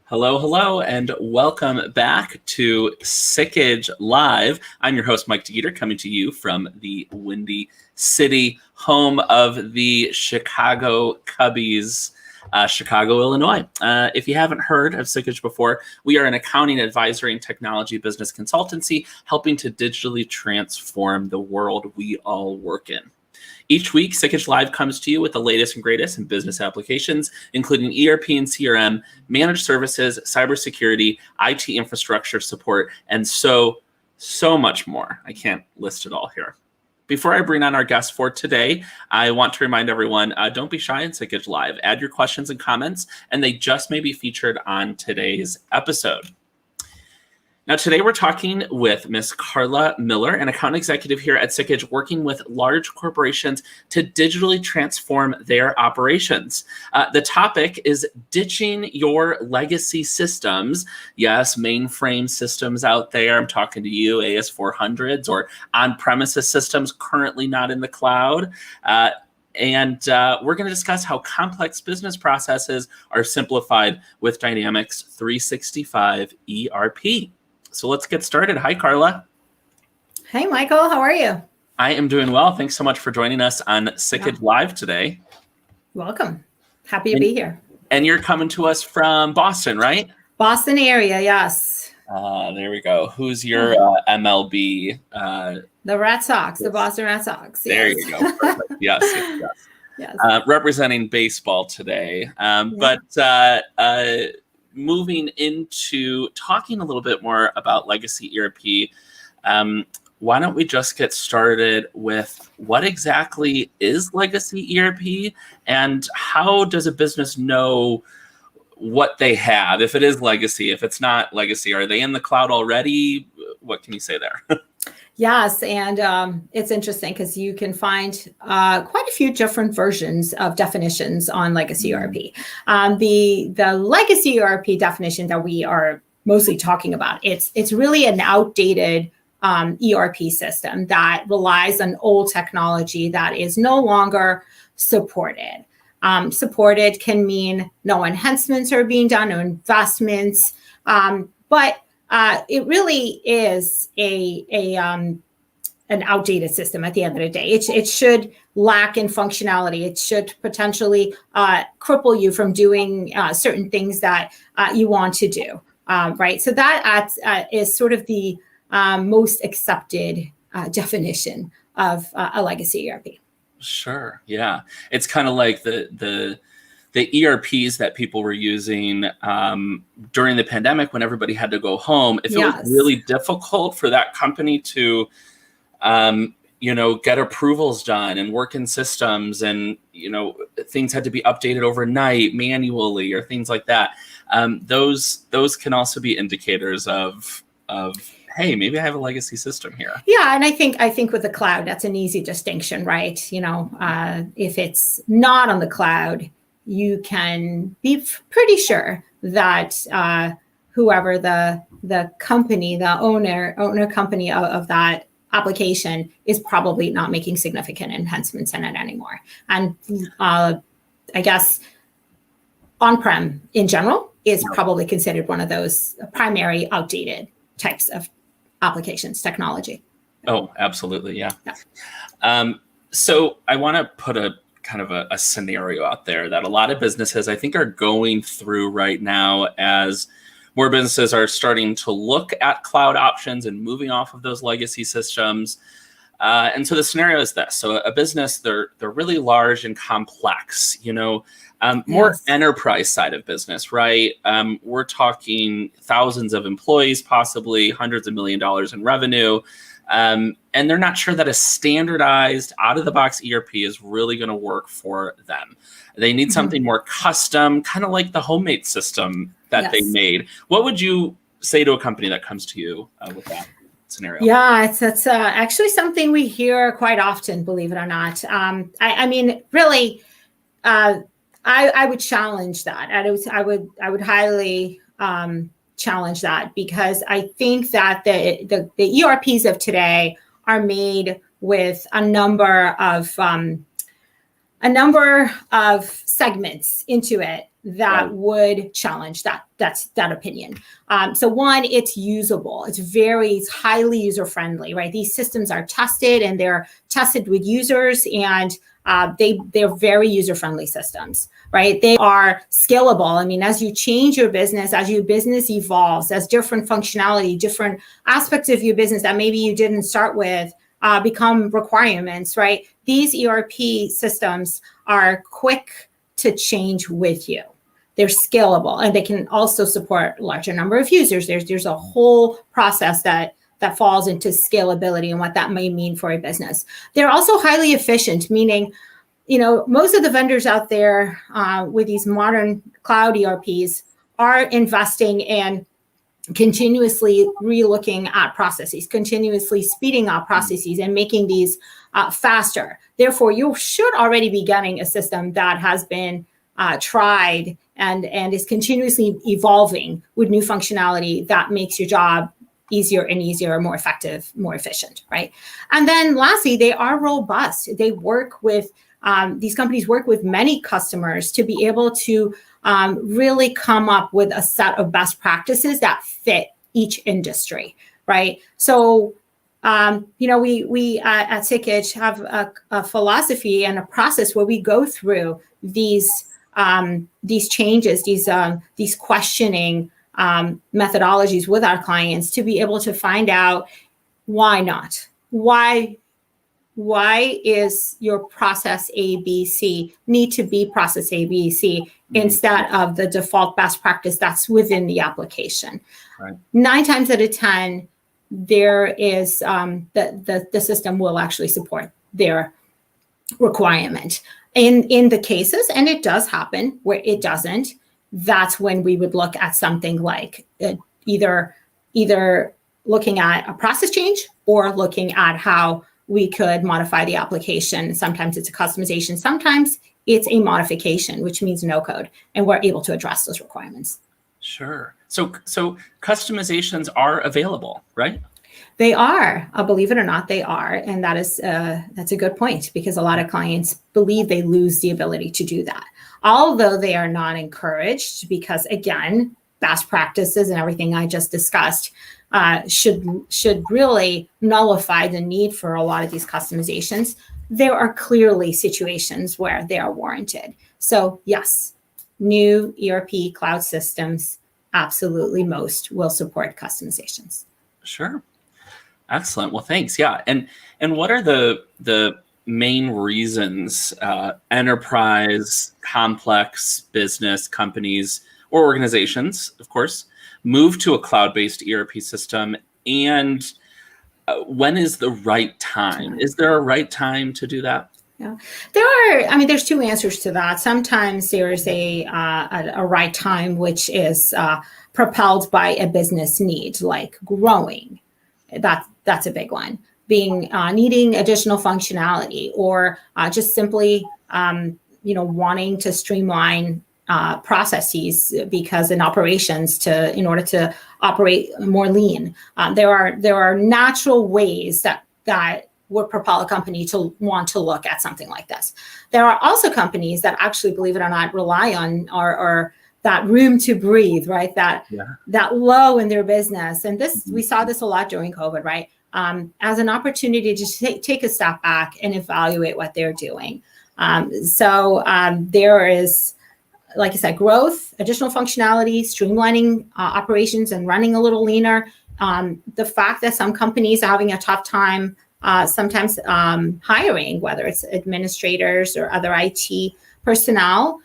Hello, hello, and welcome back to Sikich Live. I'm your host, Mike DeGeeter, coming to you from the Windy City, home of the Chicago Cubbies, Chicago, Illinois. If you haven't heard of Sikich before, we are an accounting, advisory, and technology business consultancy helping to digitally transform the world we all work in. Each week, Sikich Live comes to you with the latest and greatest in business applications, including ERP and CRM, managed services, cybersecurity, IT infrastructure support, and so much more. I can't list it all here. Before I bring on our guest for today, I want to remind everyone, don't be shy in Sikich Live. Add your questions and comments, and they just may be featured on today's episode. Now, today we're talking with Ms. Carla Miller, an account executive here at Sikich, working with large corporations to digitally transform their operations. The topic is ditching your legacy systems. Yes, mainframe systems out there. I'm talking to you, AS400s or on-premises systems currently not in the cloud. And we're going to discuss how complex business processes are simplified with Dynamics 365 ERP. So let's get started. Hi, Carla. Hey, Michael. How are you? I am doing well. Thanks so much for joining us on Sikich Live today. Welcome. Happy to be here. And you're coming to us from Boston, right? Boston area, yes. There we go. Who's your MLB? The Red Sox, the Boston Red Sox. Yes. There you go. Perfect. Yes. Representing baseball today. But moving into talking a little bit more about Legacy ERP, why don't we just get started with what exactly is Legacy ERP and how does a business know what they have? If it is legacy, if it's not legacy, are they in the cloud already? What can you say there? Yes, and it's interesting because you can find quite a few different versions of definitions on Legacy ERP. The Legacy ERP definition that we are mostly talking about, it's really an outdated ERP system that relies on old technology that is no longer supported. Supported can mean no enhancements are being done, no investments, but it really is an outdated system at the end of the day. It should lack in functionality. It should potentially cripple you from doing certain things that you want to do, right? So that is sort of the most accepted definition of a legacy ERP. Sure, yeah. It's kind of like the ERPs that people were using during the pandemic when everybody had to go home. If it was really difficult for that company to, get approvals done and work in systems and, things had to be updated overnight manually or things like that. Those can also be indicators of hey, maybe I have a legacy system here. Yeah, and I think with the cloud, that's an easy distinction, right? If it's not on the cloud, you can be pretty sure that whoever the company, the owner company of that application is probably not making significant enhancements in it anymore. And I guess on-prem in general is probably considered one of those primary outdated types of applications, technology. Oh, absolutely. Yeah. So I want to put a kind of a scenario out there that a lot of businesses I think are going through right now as more businesses are starting to look at cloud options and moving off of those legacy systems. And so the scenario is this. So a business, they're really large and complex, more enterprise side of business, right? We're talking thousands of employees, possibly hundreds of $1 million in revenue. And they're not sure that a standardized out-of-the-box ERP is really going to work for them. They need something more custom, kind of like the homemade system that they made. What would you say to a company that comes to you with that scenario? Yeah, that's actually something we hear quite often, believe it or not. I mean, really, I would challenge that. I would highly challenge that because I think that the ERPs of today are made with a number of segments into it that would challenge that opinion. So one, it's usable. It's highly user-friendly, right? These systems are tested and they're tested with users, and they're very user-friendly systems, right? They are scalable. I mean, as you change your business, as your business evolves, as different functionality, different aspects of your business that maybe you didn't start with become requirements, right? These ERP systems are quick to change with you. They're scalable, and they can also support larger number of users. There's a whole process that falls into scalability and what that may mean for a business. They're also highly efficient, meaning, most of the vendors out there with these modern cloud ERPs are investing in continuously relooking at processes, continuously speeding up processes and making these faster. Therefore, you should already be getting a system that has been tried and is continuously evolving with new functionality that makes your job easier and easier, more effective, more efficient, right? And then lastly, they are robust. They work with, these companies work with many customers to be able to really come up with a set of best practices that fit each industry, right? So, we at Sikich have a philosophy and a process where we go through these changes, these questioning methodologies with our clients to be able to find out why not, why is your process ABC need to be process ABC instead of the default best practice that's within the application. Right. 9 times out of 10, there is the system will actually support their requirement. In the cases, and it does happen where it doesn't, that's when we would look at something like either looking at a process change or looking at how we could modify the application. Sometimes it's a customization, sometimes it's a modification, which means no code, and we're able to address those requirements. Sure. So customizations are available, right? They are, believe it or not, they are. And that's a good point, because a lot of clients believe they lose the ability to do that. Although they are not encouraged, because again, best practices and everything I just discussed should really nullify the need for a lot of these customizations. There are clearly situations where they are warranted. So yes, new ERP cloud systems, absolutely most will support customizations. Sure. Excellent. Well, thanks. Yeah. And what are the main reasons enterprise, complex business companies or organizations, of course, move to a cloud-based ERP system? And when is the right time? Is there a right time to do that? Yeah, there's 2 answers to that. Sometimes there's a right time, which is propelled by a business need, like growing. That's a big one. Needing additional functionality, or just simply, wanting to streamline processes because in operations in order to operate more lean. There are natural ways that would propel a company to want to look at something like this. There are also companies that actually, believe it or not, rely on or that room to breathe, right? That low in their business. And we saw this a lot during COVID, right? As an opportunity to take a step back and evaluate what they're doing. So there is, like I said, growth, additional functionality, streamlining operations and running a little leaner. The fact that some companies are having a tough time sometimes hiring, whether it's administrators or other IT personnel,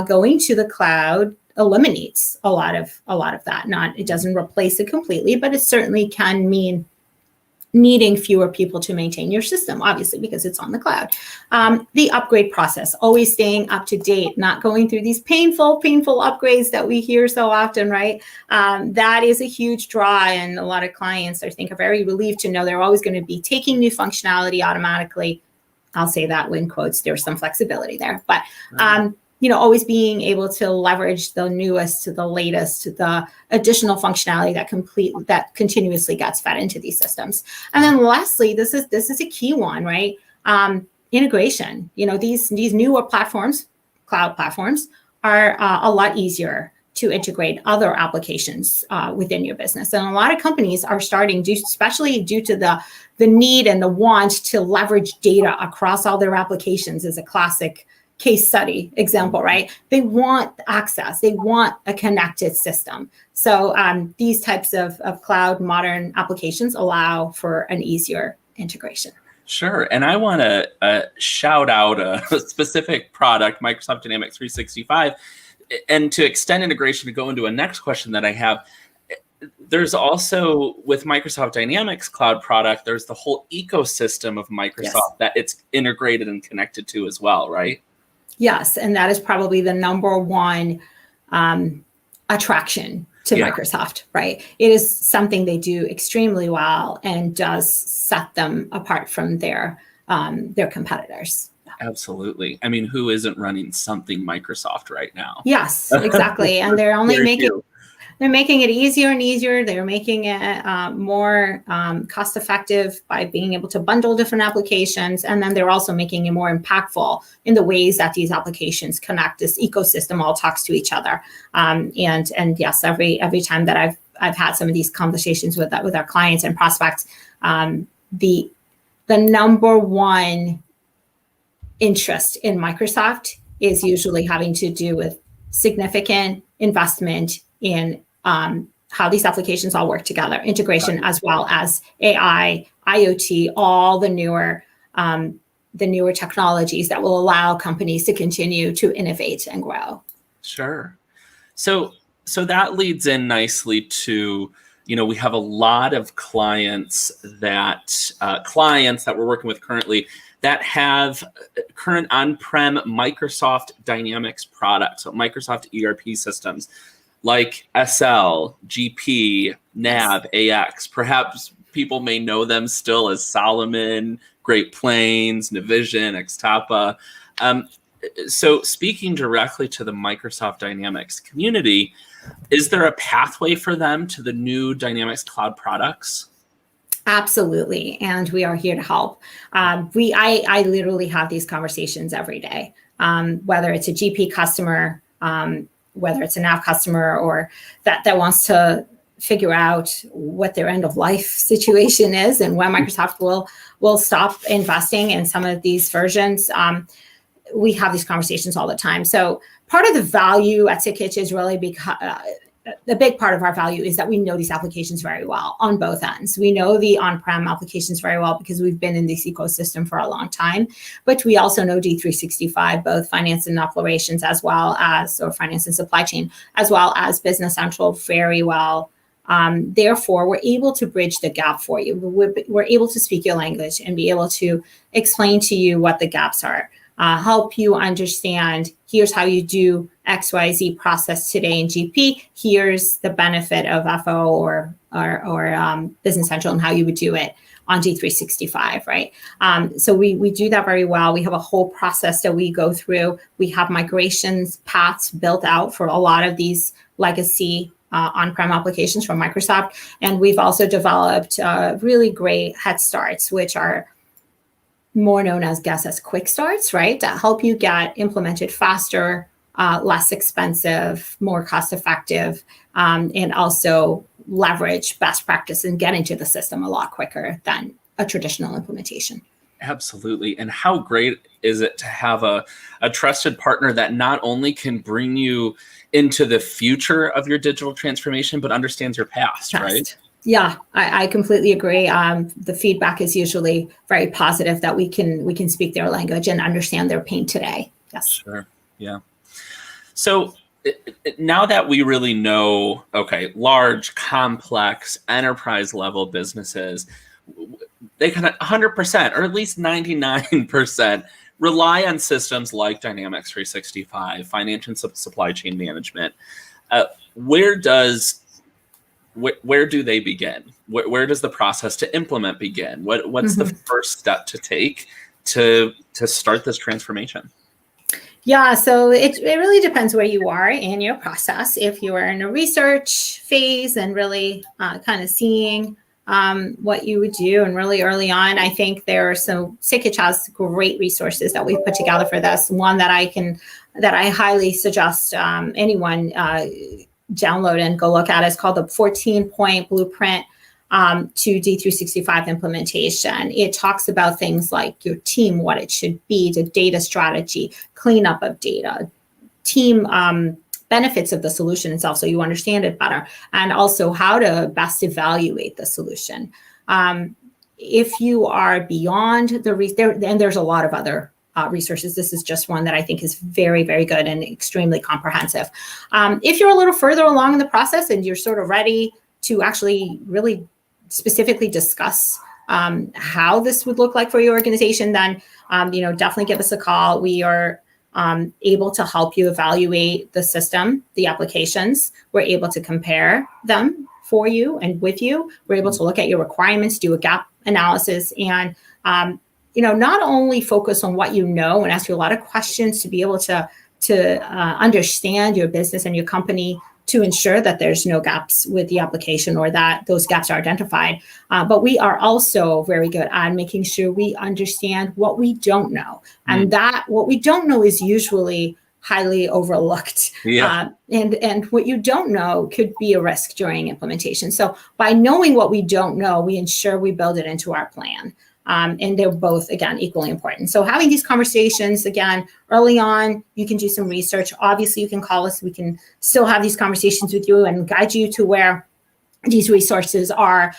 going to the cloud eliminates a lot of that. It doesn't replace it completely, but it certainly can mean needing fewer people to maintain your system, obviously, because it's on the cloud. The upgrade process, always staying up to date, not going through these painful upgrades that we hear so often, right? That is a huge draw, and a lot of clients, I think, are very relieved to know they're always going to be taking new functionality automatically. I'll say that in quotes, there's some flexibility there, but always being able to leverage the newest to the latest, the additional functionality that continuously gets fed into these systems. And then lastly, this is a key one, right? Integration. These newer platforms, cloud platforms, are a lot easier to integrate other applications within your business. And a lot of companies are starting, especially due to the need and the want to leverage data across all their applications, is a classic case study example, right? They want access. They want a connected system. So these types of cloud modern applications allow for an easier integration. Sure. And I want to shout out a specific product, Microsoft Dynamics 365. And to extend integration, to go into a next question that I have, there's also, with Microsoft Dynamics cloud product, there's the whole ecosystem of Microsoft that it's integrated and connected to as well, right? Yes. And that is probably the number one attraction to Microsoft, right? It is something they do extremely well and does set them apart from their competitors. Absolutely. I mean, who isn't running something Microsoft right now? Yes, exactly. And they're only making it easier and easier. They're making it more cost effective by being able to bundle different applications. And then they're also making it more impactful in the ways that these applications connect. This ecosystem all talks to each other. And yes, every time that I've had some of these conversations with our clients and prospects, the number one interest in Microsoft is usually having to do with significant investment in how these applications all work together, integration, as well as AI, IoT, all the newer technologies that will allow companies to continue to innovate and grow. Sure. So that leads in nicely to, we have a lot of clients that we're working with currently that have current on-prem Microsoft Dynamics products, so Microsoft ERP systems like SL, GP, NAV, AX. Perhaps people may know them still as Solomon, Great Plains, Navision, Xtapa. So speaking directly to the Microsoft Dynamics community, is there a pathway for them to the new Dynamics Cloud products? Absolutely. And we are here to help. I literally have these conversations every day, whether it's a GP customer, whether it's a NAV customer, or that wants to figure out what their end of life situation is and when Microsoft will stop investing in some of these versions. We have these conversations all the time. So part of the value at Sikich is really because the big part of our value is that we know these applications very well on both ends. We know the on-prem applications very well because we've been in this ecosystem for a long time, but we also know D365, both finance and operations, or finance and supply chain, as well as Business Central very well. Therefore, we're able to bridge the gap for you. We're able to speak your language and be able to explain to you what the gaps are. Help you understand, here's how you do XYZ process today in GP. Here's the benefit of FO or Business Central and how you would do it on D365, right? So we do that very well. We have a whole process that we go through. We have migrations paths built out for a lot of these legacy on-prem applications from Microsoft. And we've also developed really great head starts, which are more known as quick starts, right? That help you get implemented faster, less expensive, more cost effective, and also leverage best practice and get into the system a lot quicker than a traditional implementation. Absolutely. And how great is it to have a trusted partner that not only can bring you into the future of your digital transformation, but understands your past. Right? Yeah, I completely agree. The feedback is usually very positive that we can speak their language and understand their pain today. Yes. Sure. Yeah. So now that we really know, okay, large, complex, enterprise level businesses, they can 100% or at least 99% rely on systems like Dynamics 365, finance and supply chain management. Where do they begin? Where does the process to implement begin? What's the first step to take to start this transformation? Yeah, so it really depends where you are in your process. If you are in a research phase and really kind of seeing what you would do, and really early on, I think Sikich has great resources that we've put together for this. One that I can that I highly suggest anyone download and go look at. It's called the 14-point blueprint to D365 implementation. It talks about things like your team, what it should be, the data strategy, cleanup of data, team benefits of the solution itself, so you understand it better, and also how to best evaluate the solution. If you are beyond and there's a lot of other resources. This is just one that I think is very, very good and extremely comprehensive. If you're a little further along in the process and you're sort of ready to actually really specifically discuss how this would look like for your organization, then definitely give us a call. We are able to help you evaluate the system, the applications. We're able to compare them for you and with you. We're able to look at your requirements, do a gap analysis, and not only focus on what you know and ask you a lot of questions to be able to understand your business and your company, to ensure that there's no gaps with the application or that those gaps are identified. But we are also very good at making sure we understand what we don't know. And that what we don't know is usually highly overlooked. Yeah. And what you don't know could be a risk during implementation. So by knowing what we don't know, we ensure we build it into our plan. And they're both, again, equally important. So having these conversations, again, early on, you can do some research. Obviously, you can call us. We can still have these conversations with you and guide you to where these resources are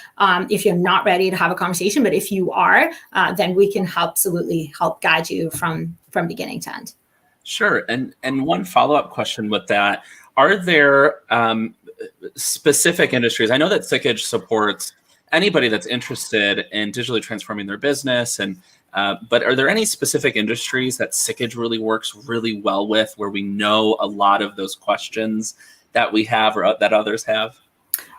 if you're not ready to have a conversation. But if you are, then we can absolutely help guide you from beginning to end. Sure. And one follow-up question with that, are there specific industries? I know that Sikich supports anybody that's interested in digitally transforming their business, but are there any specific industries that Sikich really works really well with, where we know a lot of those questions that we have or that others have?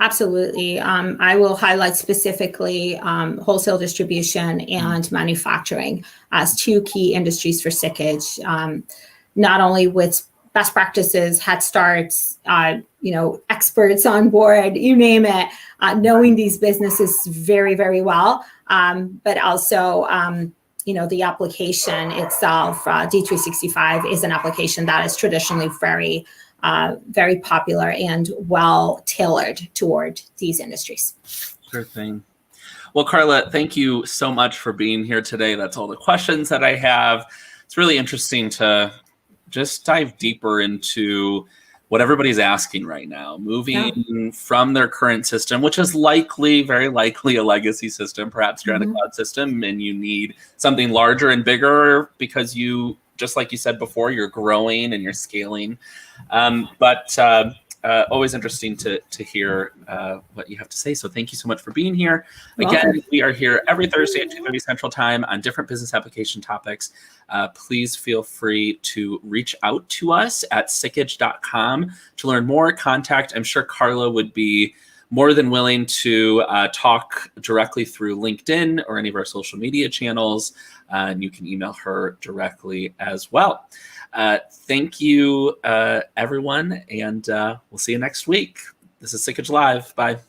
Absolutely. I will highlight specifically wholesale distribution and manufacturing as two key industries for Sikich, not only with best practices, head starts, experts on board, you name it, knowing these businesses very, very well, but also, the application itself, D365 is an application that is traditionally very, very popular and well tailored toward these industries. Sure thing. Well, Carla, thank you so much for being here today. That's all the questions that I have. It's really interesting to just dive deeper into what everybody's asking right now, moving from their current system, which is very likely a legacy system. Perhaps you're in a cloud system and you need something larger and bigger because you, just like you said before, you're growing and you're scaling. But always interesting to hear what you have to say. So thank you so much for being here. Again, we are here every Thursday at 2:30 Central Time on different business application topics. Please feel free to reach out to us at sikich.com to learn more. Contact, I'm sure Carla would be more than willing to talk directly through LinkedIn or any of our social media channels. And you can email her directly as well. Thank you, everyone, and we'll see you next week. This is Sikich Live. Bye.